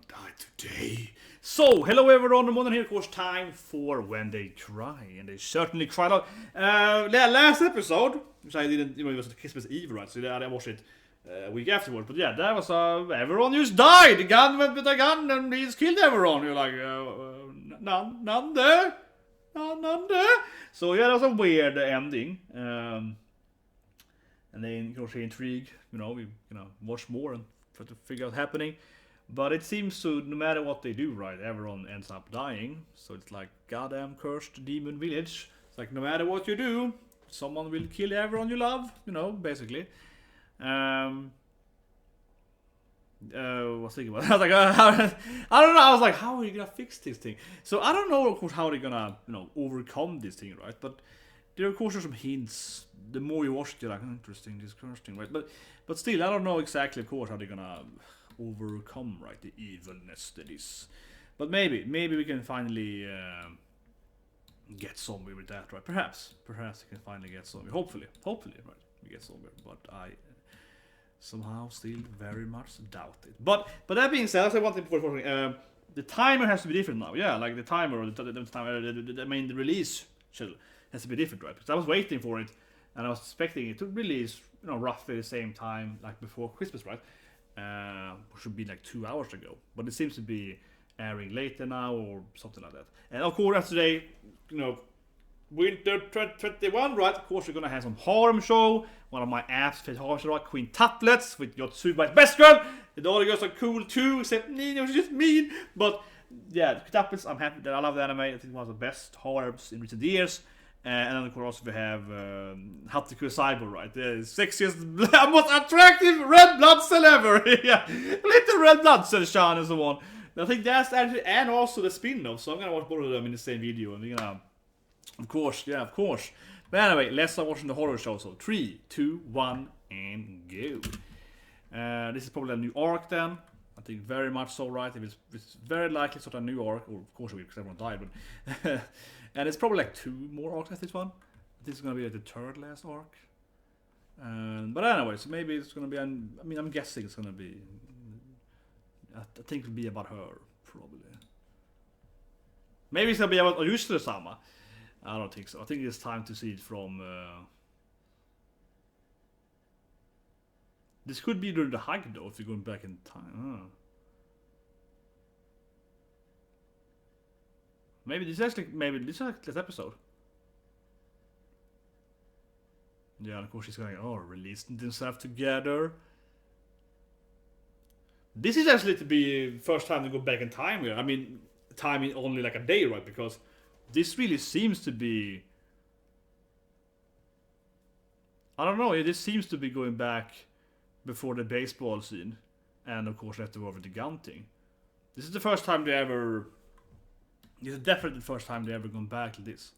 die today. So, hello everyone, Myrmonden here, of course, time for When They Cry, and they certainly cried out. Last episode, which I didn't, it was Christmas Eve, right, so I watched it a week afterwards, but yeah, that was, everyone just died. The gun went with a gun, and he's killed everyone. You're like, none there? None there? So yeah, that was a weird ending. And then, of course, intrigue, we watch more and try to figure out what's happening. But it seems to, no matter what they do, right, everyone ends up dying. So it's like, goddamn cursed demon village. It's like, no matter what you do, someone will kill everyone you love, basically. I was thinking about it. I was like, I don't know. I was like, how are you gonna fix this thing? So I don't know, of course, how they're gonna, overcome this thing, right? But there, of course, are some hints. The more you watch it, you're like, interesting, this cursing, right? But still, I don't know exactly, of course, how they're gonna overcome, right, the evilness that is. But maybe we can finally get somewhere with that, right? Perhaps we can finally get somewhere. Hopefully, right, we get somewhere. But I somehow still very much doubt it. But that being said, I say one thing before the timer has to be different now. Yeah, like the timer, or the release schedule has to be different, right? Because I was waiting for it, and I was expecting it to release, roughly the same time like before Christmas, right? Should be like 2 hours ago, but it seems to be airing later now or something like that. And of course, as today, Winter 2021, right? Of course, we're gonna have some harem show. One of my apps, favorite harem show, Queen Tuplets with Yotsuba's best girl. The other girls are cool too, except Nina was just mean. But yeah, Tuplets, I'm happy that I love the anime. I think it's one of the best harems in recent years. And then of course also we have Hataku Cyber, right? The sexiest, most attractive red blood cell ever. Yeah, little red blood cell Sean is the one. I think that's actually, and also the spin-off. So I'm gonna watch both of them in the same video, and we're gonna, of course. But anyway, let's start watching the horror show. So 3, 2, 1, and go. This is probably a new arc then. I think very much so, right? It's very likely sort of a new arc, or of course because everyone died, but and it's probably like 2 more arcs after this one. This is gonna be like the third last arc. But anyway, so maybe it's gonna be. I'm guessing it's gonna be. I think it'll be about her, probably. Maybe it's gonna be about Oyushiro-sama. I don't think so. I think it's time to see it from. This could be during the hike though, if you're going back in time. Maybe this is like this episode. Yeah, and of course she's going, releasing themselves together. This is actually to be first time to go back in time here. I mean, time in only like a day, right? Because this really seems to be, I don't know, this seems to be going back before the baseball scene. And of course after over the gun thing. This is the first time they ever, this is definitely the first time they ever gone back to this.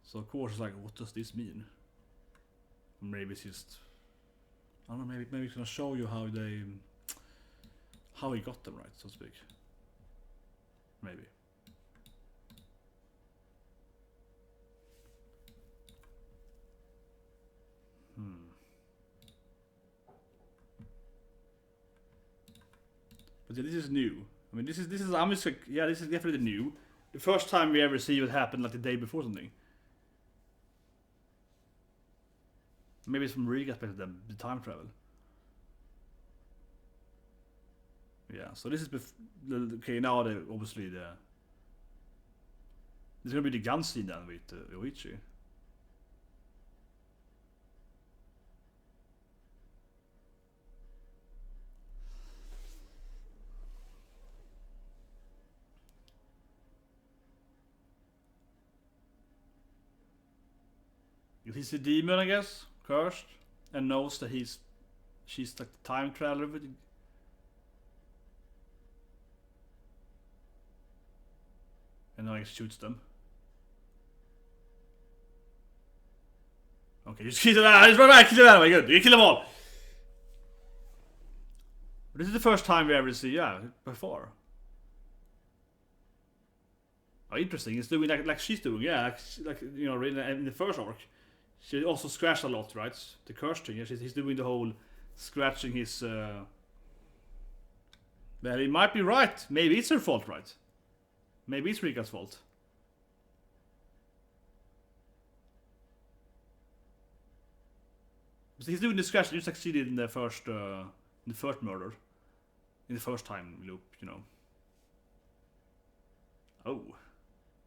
So of course it's like, what does this mean? Maybe it's just, I don't know, maybe it's gonna show you how he got them, right, so to speak. Maybe. But yeah, this is new. I mean, this is. I'm just like, yeah, this is definitely new. The first time we ever see what happened, like the day before something. Maybe it's from Rika aspect of the time travel. Yeah, so this is okay. Now obviously there's gonna be the gun scene then with Yoichi. He's a demon, I guess, cursed, and knows that she's like the time traveler with. And then he shoots them. Okay, just kill them. He's right back. Kill them anyway. Good. You kill them all. But this is the first time we ever see, before. Oh, interesting. He's doing like she's doing, yeah, like in the first arc. She also scratched a lot, right? The curse thing. He's doing the whole scratching his Well, he might be right. Maybe it's her fault, right? Maybe it's Rika's fault. But he's doing the scratch. He succeeded in the first murder, in the first time loop, you know. Oh,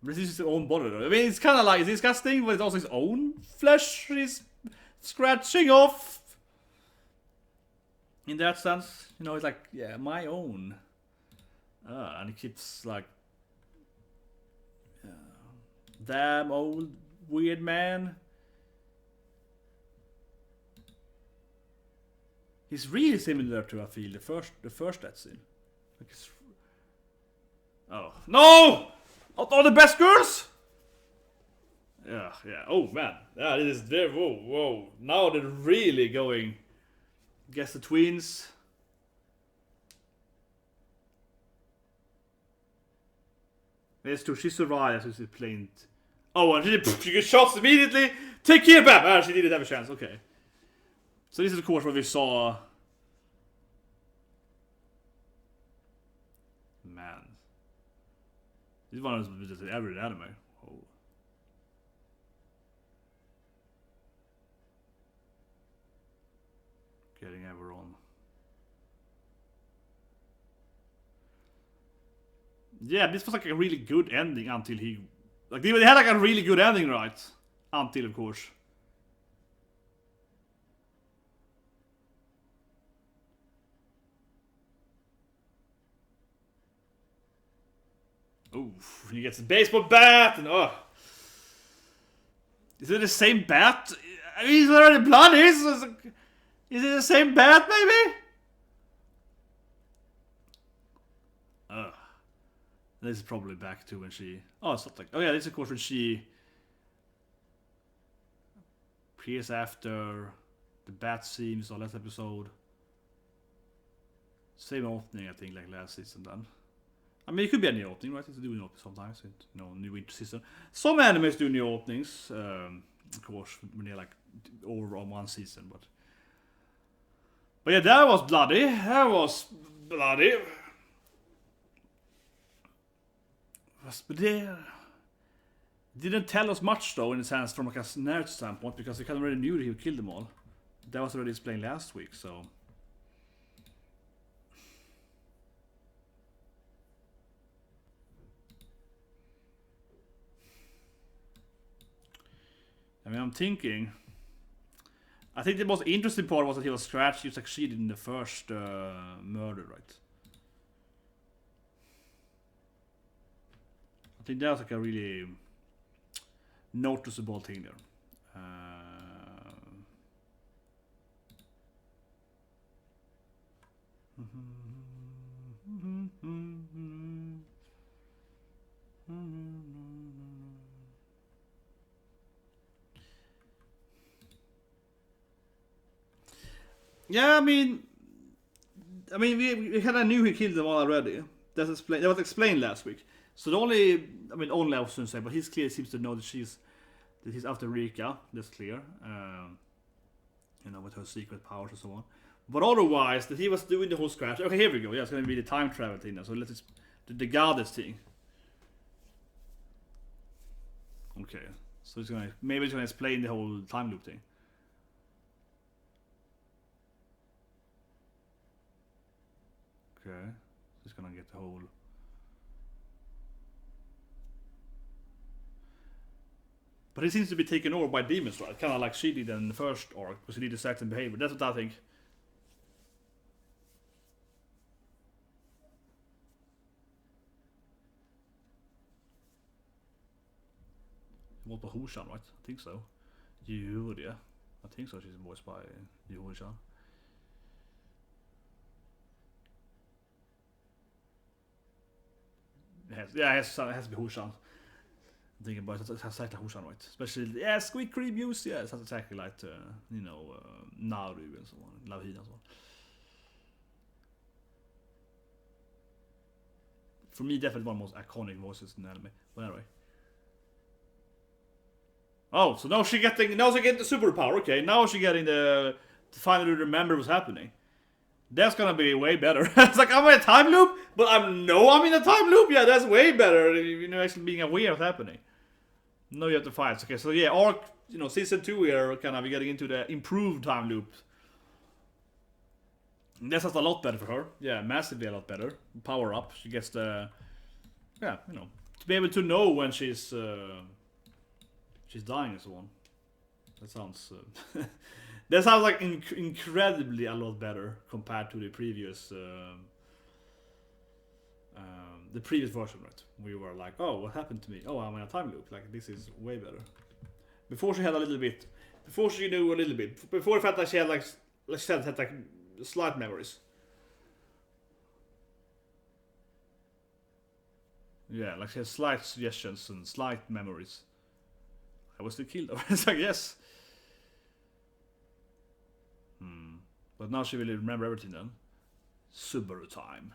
but this is his own body. I mean, it's kind of like disgusting, but it's also his own flesh he's scratching off. In that sense, you know, it's like, yeah, my own. And he keeps like, damn old weird man. He's really similar to, I feel, the first that scene. Like oh no! Not all the best girls. Yeah. Oh man, yeah, this is very whoa. Now they're really going. Guess the twins. There's two. She survived as she played. Oh, and she gets shots immediately. Take care, Bam! Ah, she didn't have a chance. Okay. So this is of course where we saw. Man. This is one of those every anime. Oh. Getting ever on. Yeah, this was like a really good ending until he... Like, they had like a really good ending, right? Until, of course. Oof, he gets a baseball bat and oh. Is it the same bat? I mean, he's already bloody. Is it the same bat, maybe? This is probably back to when she... Oh, it's not like... Oh yeah, this is of course when she... appears after the bat scene we saw last episode. Same opening, I think, like last season then. I mean, it could be a new opening, right? It's a new opening sometimes. You know, new winter season. Some animes do new openings, of course, when they're like over on one season, but yeah, that was bloody. That was bloody. But they didn't tell us much though, in a sense, from like a narrative standpoint, because we kind of already knew that he would kill them all. That was already explained last week, so. I mean, I'm thinking. I think the most interesting part was that he was scratched. He succeeded in the first murder, right? I think that was like a really noticeable thing there. Yeah, I mean, we kind of knew he killed them all already. That was explained last week. So the only I shouldn't say, but he clearly seems to know that he's after Rika. That's clear. You know, with her secret powers and so on. But otherwise, that he was doing the whole scratch. Okay, here we go. Yeah, it's gonna be the time travel thing now. So let's just the goddess thing. Okay, so maybe it's gonna explain the whole time loop thing. Okay, just gonna get the whole. But he seems to be taken over by demons, right? Kind of like she did in the first arc, because he did a certain behavior. That's what I think. What about Hushan, right? I think so. Yeah. I think so. She's voiced by Hushan. It has to be Hushan. I'm thinking about it. It has exactly Hushan, right? Especially, yeah, squeak cream use, yeah, it has exactly like, Naru and so on, Lavhin and so on. For me, definitely one of the most iconic voices in anime. But anyway. Oh, so now she's getting the superpower, okay. Now she's getting to finally remember what's happening. That's gonna be way better. It's like, I'm in a time loop, but I'm in a time loop. Yeah, that's way better. You know, actually being aware of what's happening. No, you have to fight. Okay, so yeah, arc, season 2 here, kind of getting into the improved time loop. That's just a lot better for her. Yeah, massively a lot better. Power up. She gets the, to be able to know when she's dying and so on. That sounds that sounds like incredibly a lot better compared to the previous version, right? We were like, oh, what happened to me? Oh, I'm in a time loop. Like, this is way better. Before she had a little bit. Before she knew a little bit. Before it felt like she had like she said, had like slight memories. Yeah, like she has slight suggestions and slight memories. I was still killed though. It's like, yes. But now she will remember everything then. Subaru time.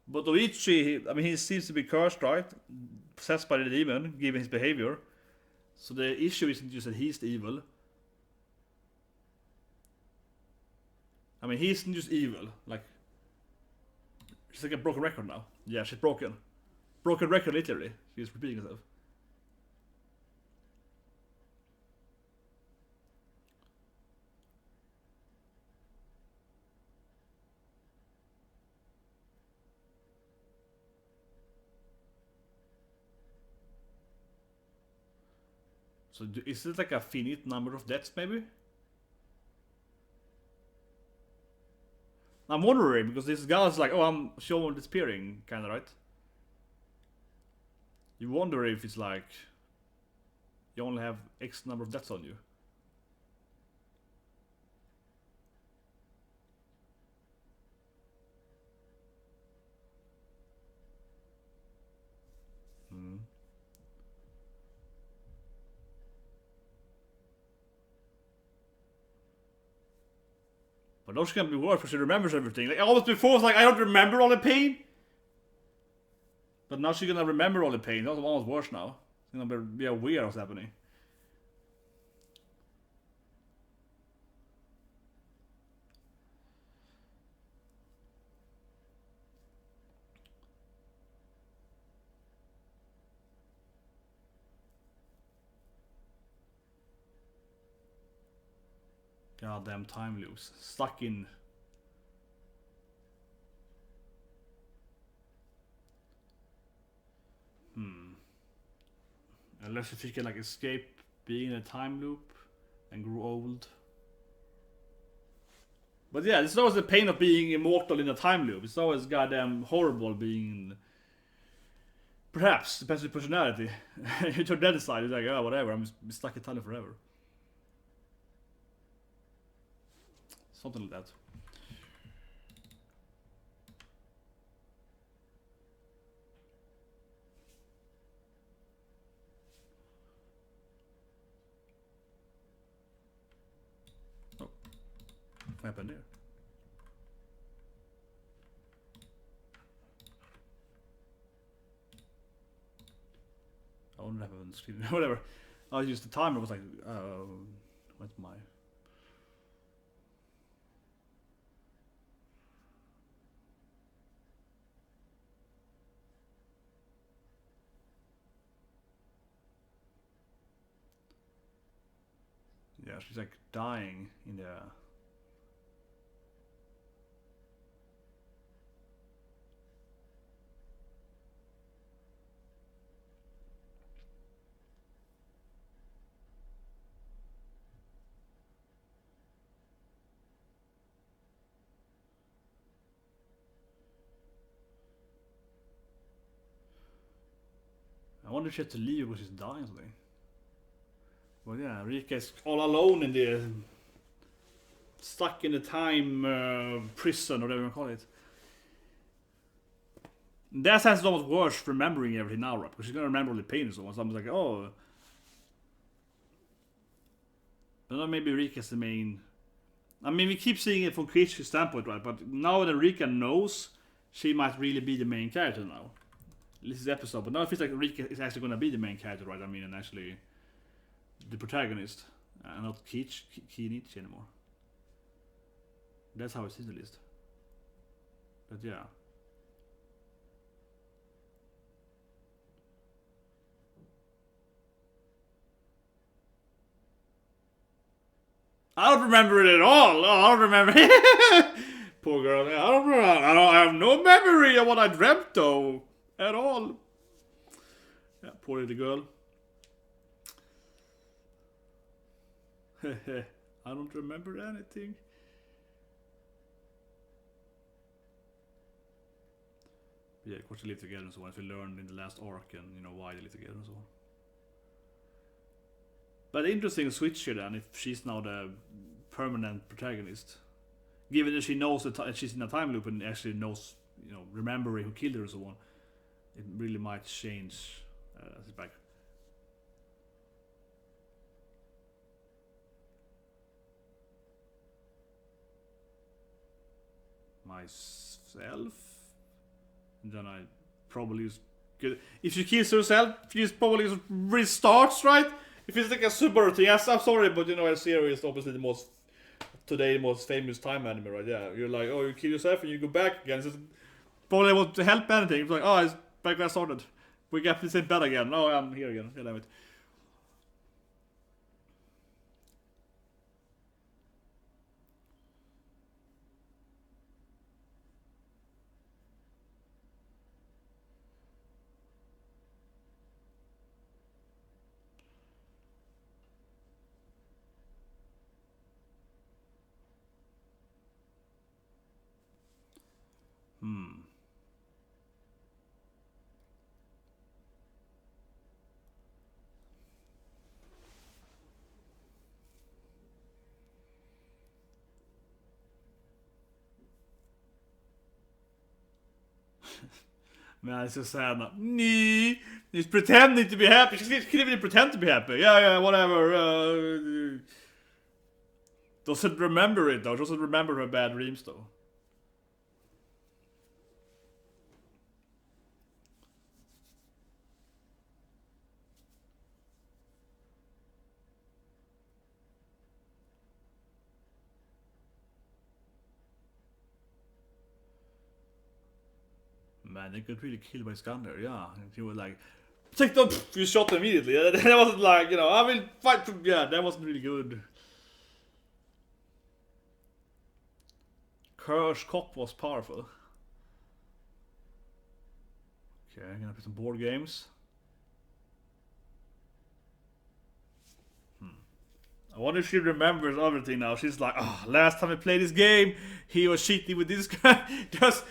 But Oichi, I mean, he seems to be cursed, right? Possessed by the demon, given his behavior. So the issue isn't just that he's the evil. I mean, he's just evil. Like, she's like a broken record now. Yeah, she's broken. Broken record, literally. She's repeating herself. So is it like a finite number of deaths, maybe? I'm wondering, because this guy's like, oh, I'm showing disappearing, kinda, right? You wonder if it's like, you only have X number of deaths on you. But those can be worse because she remembers everything. Like, almost before, it's like, I don't remember all the pain. But now she's gonna remember all the pain. That's almost worse now. It's gonna be aware of what's happening. Goddamn time loops. Stuck in. Unless if you can like escape being in a time loop and grow old. But yeah, it's always the pain of being immortal in a time loop. It's always goddamn horrible being. Perhaps, depends on your personality. If you're dead inside, it's like, oh, whatever, I'm stuck in time loop forever. Something like that. Oh. What happened there? I wouldn't have on the screen. Whatever. I used the timer, was like, what's my... Yeah, she's like dying in the... I wonder if she had to leave because she's dying or something. Well, yeah, Rika is all alone in the... stuck in the time prison, or whatever you call it. In that sense, it's almost worse remembering everything now, right? Because she's gonna remember all the pain and so on. So I'm like, oh... But now maybe Rika's the main... I mean, we keep seeing it from Krishi's standpoint, right? But now that Rika knows, she might really be the main character now. This is the episode, but now it feels like Rika is actually gonna be the main character, right? I mean, and actually... the protagonist, not Kenichi anymore. That's how it's in the list. But yeah. I don't remember it at all. I don't remember. Poor girl. I don't remember. I have no memory of what I dreamt though at all. Yeah, poor little girl. I don't remember anything. Yeah, of course they live together and so on. If we learned in the last arc and why they live together and so on. But interesting switch here then, if she's now the permanent protagonist. Given that she knows that she's in a time loop and actually knows, remembering who killed her and so on. It really might change as it's back. Myself? And then I probably use good. If she kills herself, she probably restarts, right? If it's like a Subaru thing, yes, I'm sorry, but a series is obviously the most famous time anime, right? Yeah, you're like, oh, you kill yourself and you go back again. It's probably won't help anything. It's like, oh, it's back where I started. We get the same bed again. Oh, I'm here again. God damn it. Man, it's so sad now. He's pretending to be happy. She can't even pretend to be happy. Yeah, whatever. Doesn't remember it though. Doesn't remember her bad dreams though. Man, they got really killed by Skander, yeah. And he was like, take them, you shot immediately. That wasn't like, I will fight from, yeah, that wasn't really good. Kersh Cop was powerful. Okay, I'm gonna play some board games. I wonder if she remembers everything now. She's like, oh, last time I played this game, he was cheating with this guy. Does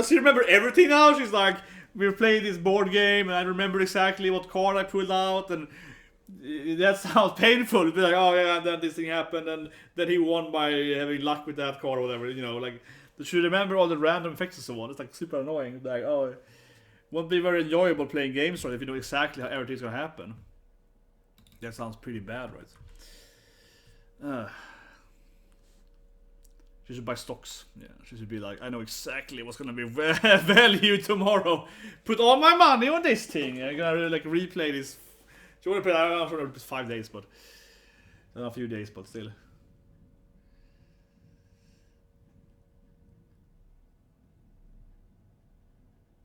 she remember everything now? She's like, we were playing this board game, and I remember exactly what card I pulled out, and that sounds painful. It'd be like, oh yeah, and then this thing happened, and then he won by having luck with that card or whatever. Like, she remember all the random effects and so on. It's like super annoying. It's like, oh, it won't be very enjoyable playing games, right? If you know exactly how everything's gonna happen. That sounds pretty bad, right? She should buy stocks. Yeah, she should be like, I know exactly what's gonna be value tomorrow. Put all my money on this thing. I'm gonna really, replay this. She wanna play. I'm sure it's 5 days, but a few days, but still.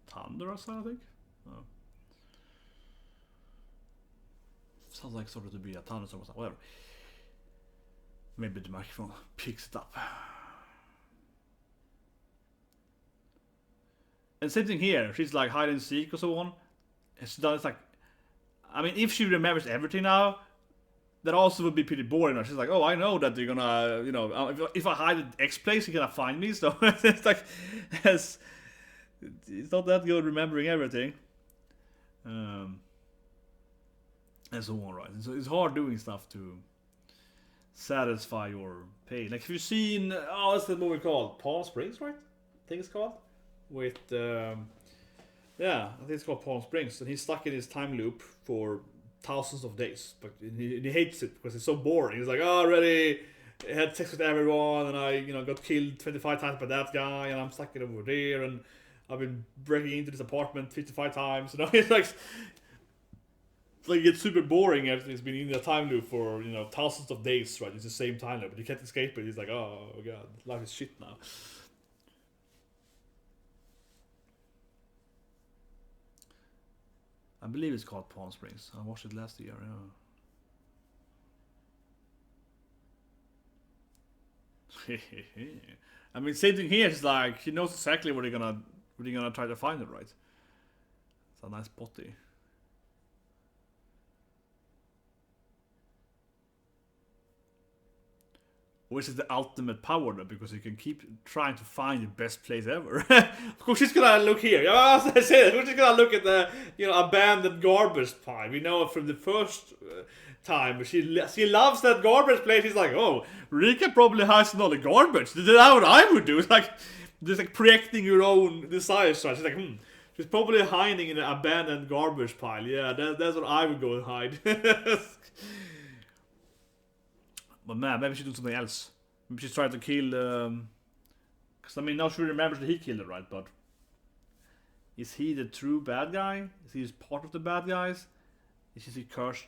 Thunder or something, I think. Oh. Sounds like sort of to be a thunderstorm or something. Whatever. Maybe the microphone picks it up. And same thing here. She's like hide and seek or so on. It's like, I mean, if she remembers everything now, that also would be pretty boring. She's like, oh, I know that you're gonna, if I hide at X place, you're gonna find me. So it's like, it's not that good remembering everything. And so on, right? So it's hard doing stuff to satisfy your pain. Like if you've seen, what's the movie called? Palm Springs, right? I think it's called. With, I think it's called Palm Springs. And he's stuck in his time loop for thousands of days. But he hates it because it's so boring. He's like, oh, already had sex with everyone, and I, got killed 25 times by that guy, and I'm stuck in over there, and I've been breaking into this apartment 55 times. It's like, like it's super boring. Everything's been in a time loop for thousands of days, right? It's the same time loop, but you can't escape it. It's like, oh god, life is shit now. I believe it's called Palm Springs. I watched it last year. Yeah. I mean, same thing here. It's like he knows exactly where they're gonna try to find it, right? It's a nice potty. Which is the ultimate power, though, because you can keep trying to find the best place ever. Of course, she's gonna look here. Yeah, as I said, she's gonna look at the abandoned garbage pile. We know it from the first time. She loves that garbage place. She's like, oh, Rika probably hides in all the garbage. That's what I would do. It's like just like projecting your own desires. Right? She's like, she's probably hiding in an abandoned garbage pile. Yeah, that's what I would go and hide. But man, maybe she's doing something else. Maybe she's trying to kill. Because I mean, now she remembers that he killed her, right? But is he the true bad guy? Is he part of the bad guys? Is he cursed?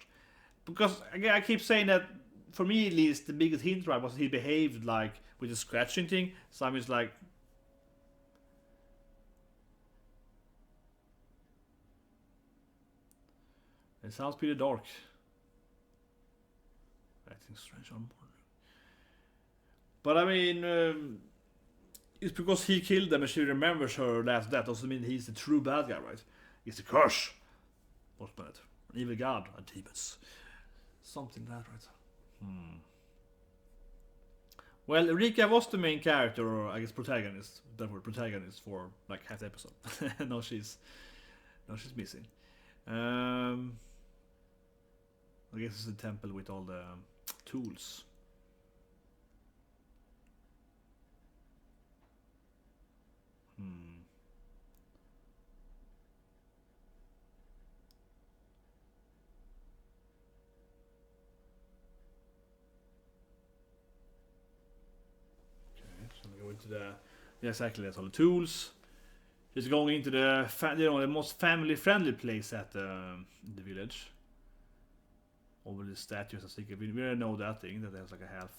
Because again, I keep saying that for me at least, the biggest hint, right, was he behaved like with the scratching thing. So I'm just like. It sounds pretty dark. Acting strange on board. But I mean, it's because he killed them and she remembers her last death. Doesn't mean he's the true bad guy, right? It's a curse. What's that? An evil god and demons. Something like that, right? Well, Rika was the main character, or I guess protagonist. That were protagonist for like half the episode. now she's missing. I guess it's a temple with all the tools. Okay, so we go into the exactly, that's all the tools. Just going into the the most family-friendly place at the village. Over the statues, I think we already know that thing that there's like a half.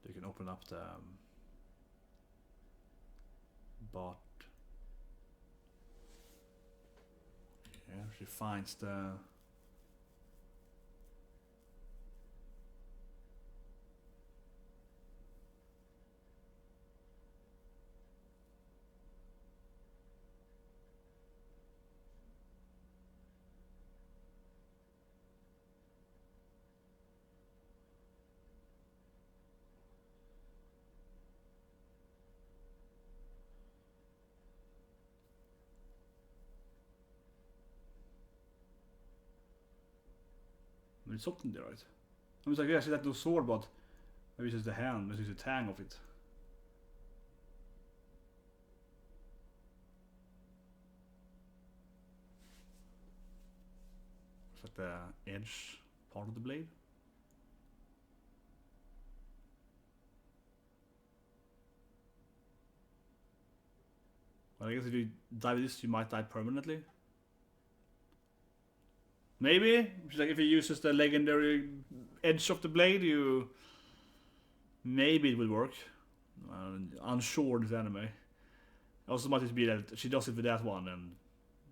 They can open up the but yeah, she finds the it's something there, right? I was like, yeah, she had no sword, but maybe it's just the hand, maybe it's the tang of it. It's like the edge part of the blade. Well, I guess if you die with this, you might die permanently. Maybe, like if he uses the legendary edge of the blade, maybe it will work. Unsure this anime. Also might just be that she does it with that one and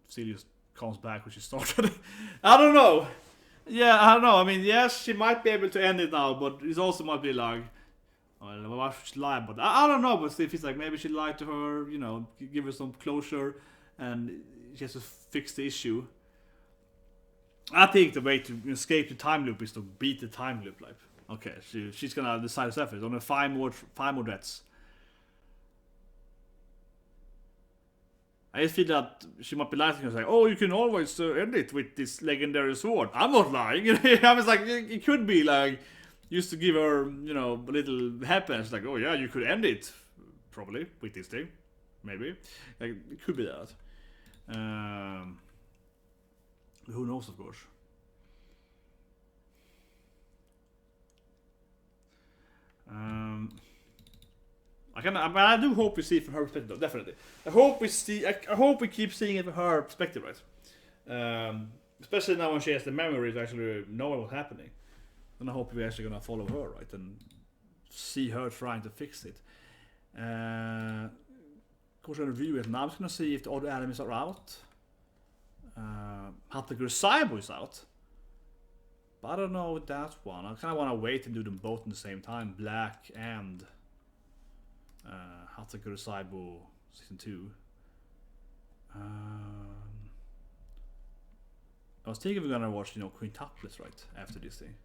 still just comes back when she started. I don't know. Yeah, I don't know. I mean, yes, she might be able to end it now, but it also might be like, well, why should she lie? But I don't know. But if it's like maybe she lied to her, give her some closure, and she has to fix the issue. I think the way to escape the time loop is to beat the time loop. Like, okay, she's gonna decide herself. It's only five more deaths. I just feel that she might be lying and say, "Oh, you can always end it with this legendary sword." I'm not lying. I was like, it could be like used to give her, a little happiness. Like, oh yeah, you could end it probably with this thing, maybe. Like, it could be that. Who knows, of course. I do hope we see it from her perspective, though, definitely. I hope we keep seeing it from her perspective, right? especially now when she has the memory to actually know what's happening. And I hope we're actually gonna follow her, right, and see her trying to fix it. Of course, I'm gonna review it now. I'm just gonna see if the other enemies are out. Higurashi is out, but I don't know that one. I kind of want to wait and do them both at the same time, Black and Higurashi season 2. I was thinking we're gonna watch, quintuplets right after this thing.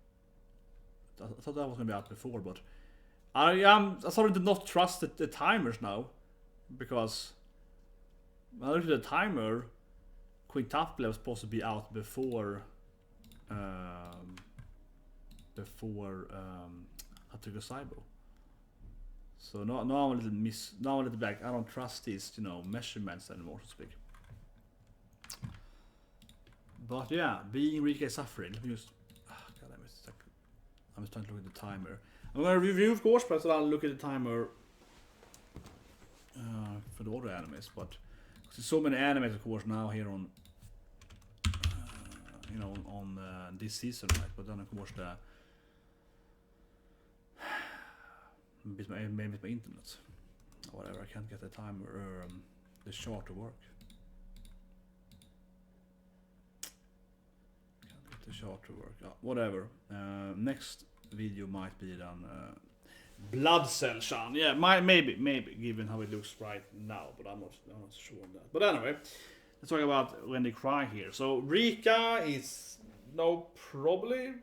I thought that was gonna be out before, but I started to not trust the timers now, because when I looked at the timer, quintuplet was supposed to be out before Higurashi. So now I'm a little like I don't trust these measurements anymore, so to speak. But yeah, being Rika suffering. Let me just God, I'm just trying to look at the timer. I'm gonna review, of course, but I'll look at the timer for the other animes. But there's so many animes, of course, now here on on this season, right? But then, of course, maybe it's my internet or whatever. I can't get the timer or the chart to work. Can't get the chart to work. Oh, whatever. Next video might be done. Blood Cell Shan. Yeah, maybe, given how it looks right now, but I'm not sure on that. But anyway, let's talk about When They Cry here. So Rika is probably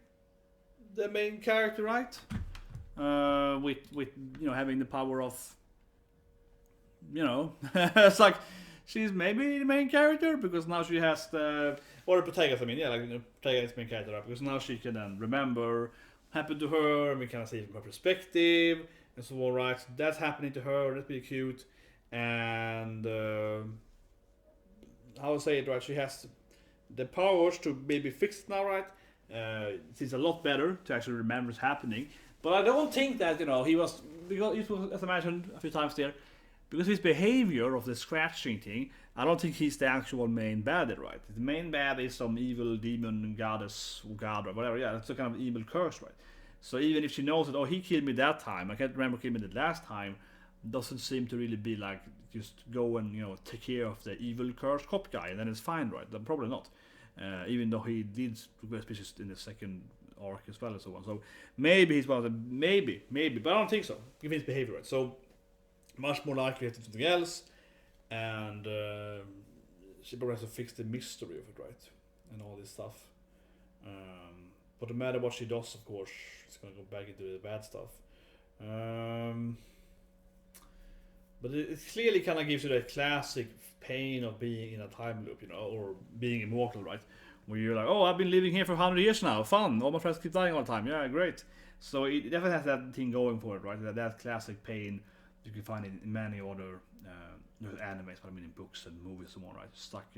the main character, right? With having the power of it's like she's maybe the main character because now she has the protagonist. I mean, yeah, like the protagonist main character, right? Because now she can then remember happened to her, and we kind of see it from her perspective, and so on, right? So that's happening to her. That's pretty cute, and how to say it, right? She has the powers to maybe fix it now, right? It's a lot better to actually remember what's happening. But I don't think that he was, because it was, as I mentioned a few times there, because of his behavior of the scratching thing. I don't think he's the actual main bad, right? The main bad is some evil demon goddess or god or whatever. Yeah, that's a kind of evil curse, right? So even if she knows that, he killed me that time, I can't remember killing me the last time, doesn't seem to really be like just go and take care of the evil cursed cop guy and then it's fine, right? Probably not. Even though he did progress species in the second arc as well and so on. So maybe he's one of the maybe, but I don't think so. Given his behavior, right? So much more likely to do something else, and she probably has to fix the mystery of it, right? And all this stuff. But no matter what she does, of course, it's gonna go back into the bad stuff. But it clearly kind of gives you that classic pain of being in a time loop, or being immortal, right? Where you're like, I've been living here for 100 years now, fun, all my friends keep dying all the time, yeah, great. So it definitely has that thing going for it, right? That classic pain you can find in many other animes, but I mean in books and movies and so on, right? Stuck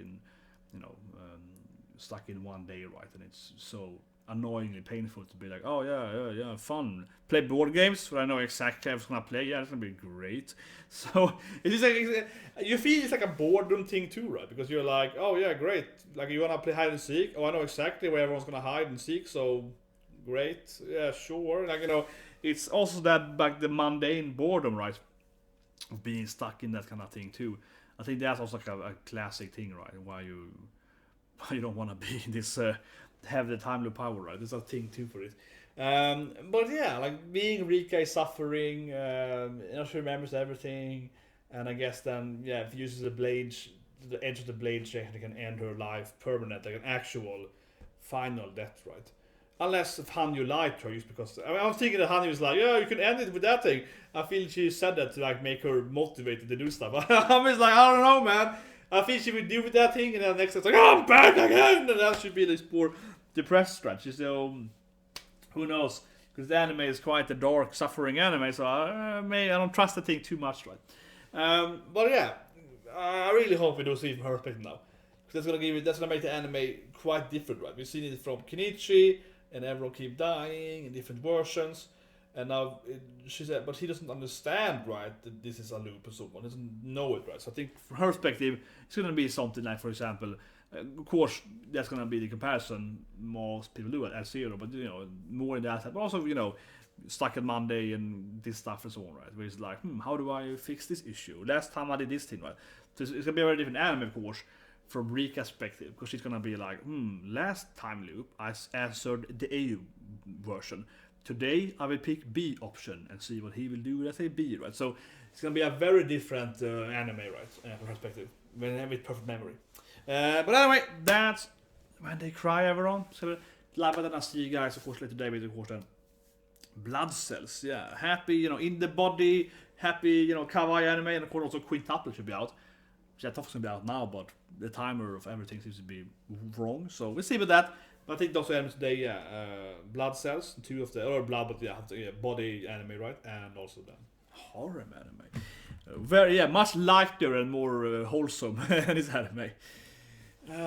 in one day, right? And it's so annoyingly painful to be like, yeah, fun. Play board games where I know exactly what's gonna play. Yeah, it's gonna be great. So it is like you feel it's like a boredom thing too, right? Because you're like, yeah, great. Like you wanna play hide and seek. I know exactly where everyone's gonna hide and seek. So great, yeah, sure. Like it's also that like the mundane boredom, right? Of being stuck in that kind of thing too. I think that's also like a classic thing, right? Why you don't want to be in this. Have the time loop power, right? There's a thing too for it. But yeah, like being Rika is suffering, she remembers everything, and I guess then if he uses the blade, the edge of the blade, she can end her life permanent, like an actual final death, right? Unless if Hanyu lied to her, just because I was thinking that Hanyu was like, you can end it with that thing. I feel she said that to like make her motivated to do stuff. I'm just like, I don't know, man. I think she would do with that thing, and then next it's like, I'm back again, and that should be this poor depressed stretch. So who knows? Because the anime is quite a dark, suffering anime, so I don't trust the thing too much, right? But yeah, I really hope we do see from her perspective now, because that's gonna make the anime quite different, right? We've seen it from Kenichi, and everyone keep dying in different versions. And now she said, but he doesn't understand, right, that this is a loop or someone doesn't know it, right? So I think from her perspective, it's going to be something like, for example, Of course, that's gonna be the comparison most people do at Zero, but more in that. But also, stuck at Monday and this stuff and so on, right? Where it's like, how do I fix this issue? Last time I did this thing, right? So it's gonna be a very different anime, of course, from Rika's perspective, because she's gonna be like, last time loop I answered the A version. Today I will pick B option and see what he will do with say B, right? So it's gonna be a very different anime, right? Perspective, with perfect memory. But anyway, that's When They Cry, everyone. Så labbar denna stiga, of course, later today with of course then blood cells, yeah. Happy, in the body, happy, kawaii anime, and of course also quintuple should be out. Which I thought was gonna be out now, but the timer of everything seems to be wrong. So we'll see with that. But I think those anime today, blood cells, two of the or blood, but body anime, right? And also then horror anime. Very much lighter and more wholesome in this anime.